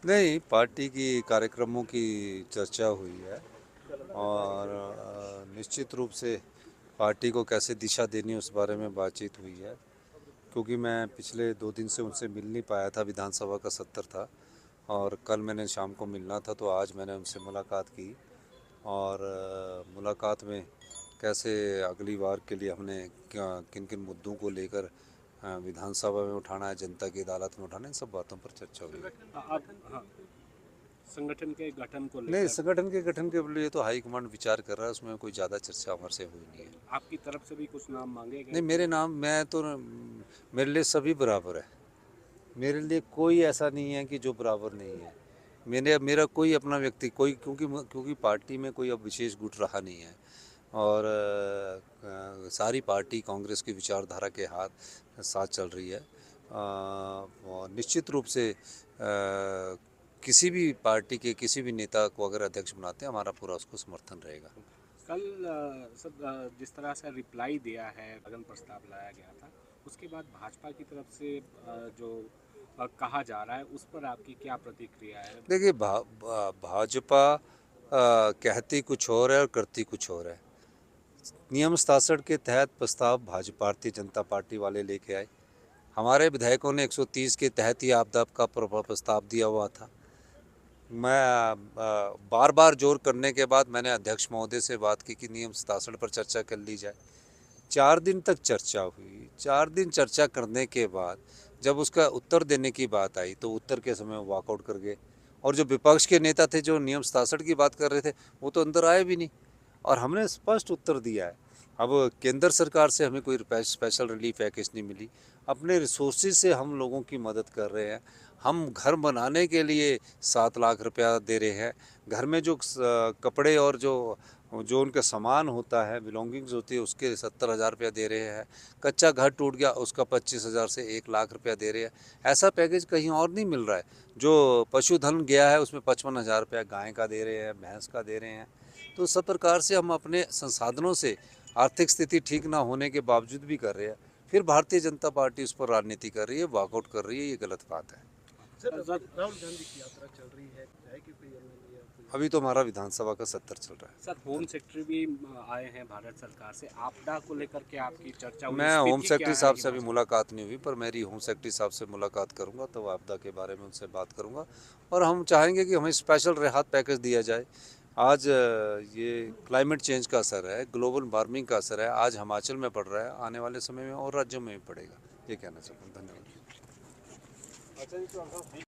नहीं, पार्टी की कार्यक्रमों की चर्चा हुई है और निश्चित रूप से पार्टी को कैसे दिशा देनी उस बारे में बातचीत हुई है। क्योंकि मैं पिछले 2 दिन से उनसे मिल नहीं पाया था, विधानसभा का सत्र था और कल मैंने शाम को मिलना था, तो आज मैंने उनसे मुलाकात की और मुलाकात में कैसे अगली बार के लिए हमने किन किन मुद्दों को लेकर विधानसभा में उठाना है, जनता की अदालत में उठाना है, इन सब बातों पर चर्चा हुई है। आप हाँ, संगठन के गठन को नहीं, लेकर संगठन के गठन के लिए तो हाईकमांड विचार कर रहा है, उसमें कोई ज़्यादा चर्चा हमारे से हुई नहीं है। आपकी तरफ से भी कुछ नाम मांगे गए नहीं, थे? मेरे नाम मैं तो मेरे लिए सभी बराबर है। मेरे लिए कोई ऐसा नहीं है कि जो बराबर नहीं है। मेरा कोई अपना व्यक्ति कोई क्योंकि पार्टी में कोई अब विशेष गुट रहा नहीं है और सारी पार्टी कांग्रेस की विचारधारा के साथ चल रही है। और निश्चित रूप से किसी भी पार्टी के किसी भी नेता को अगर अध्यक्ष बनाते हैं, हमारा पूरा उसको समर्थन रहेगा। कल जिस तरह से रिप्लाई दिया है, स्थगन प्रस्ताव लाया गया था, उसके बाद भाजपा की तरफ से जो कहा जा रहा है, उस पर आपकी क्या प्रतिक्रिया है? देखिए, भाजपा कहती कुछ और है और करती कुछ और है। नियम 67 के तहत प्रस्ताव भारतीय जनता पार्टी वाले लेके आए। हमारे विधायकों ने 130 के तहत ही आपदा का प्रस्ताव दिया हुआ था। मैं बार बार जोर करने के बाद मैंने अध्यक्ष महोदय से बात की कि नियम 67 पर चर्चा कर ली जाए। 4 दिन तक चर्चा हुई। 4 दिन चर्चा करने के बाद जब उसका उत्तर देने की बात आई तो उत्तर के समय वॉकआउट कर गए और जो विपक्ष के नेता थे जो नियम 67 की बात कर रहे थे वो तो अंदर आए भी नहीं और हमने स्पष्ट उत्तर दिया है। अब केंद्र सरकार से हमें कोई स्पेशल रिलीफ पैकेज नहीं मिली, अपने रिसोर्सेज से हम लोगों की मदद कर रहे हैं। हम घर बनाने के लिए 7 लाख रुपया दे रहे हैं। घर में जो कपड़े और जो उनका सामान होता है, बिलोंगिंग्स होती है, उसके 70,000 रुपया दे रहे हैं। कच्चा घर टूट गया उसका 25,000 से 1 लाख रुपया दे रहे हैं। ऐसा पैकेज कहीं और नहीं मिल रहा है। जो पशुधन गया है उसमें 55,000 रुपया गाय का दे रहे हैं, भैंस का दे रहे हैं। तो सब प्रकार से हम अपने संसाधनों से आर्थिक स्थिति ठीक ना होने के बावजूद भी कर रहे हैं। फिर भारतीय जनता पार्टी उस पर राजनीति कर रही है, वॉकआउट कर रही है, ये गलत बात है। सर, राहुल गांधी की यात्रा चल रही है, जाएगी कोई एमएलए या कोई? अभी तो हमारा विधानसभा का सत्र चल रहा है। सर, होम सेक्रेटरी भी आए हैं भारत सरकार से, आपदा को लेकर के आपकी चर्चा हुई? मैं होम स्थिति क्या सेक्रेटरी है साहब से अभी हिमाचल? मुलाकात नहीं हुई, पर मेरी होम सेक्रेटरी साहब से मुलाकात करूंगा तो आपदा के बारे में उनसे बात करूंगा और हम चाहेंगे कि हमें स्पेशल राहत पैकेज दिया जाए। आज ये क्लाइमेट चेंज का असर है, ग्लोबल वार्मिंग का असर है, आज हिमाचल में पड़ रहा है, आने वाले समय में और राज्यों में भी पड़ेगा। ये कहना चाहूँगा। धन्यवाद।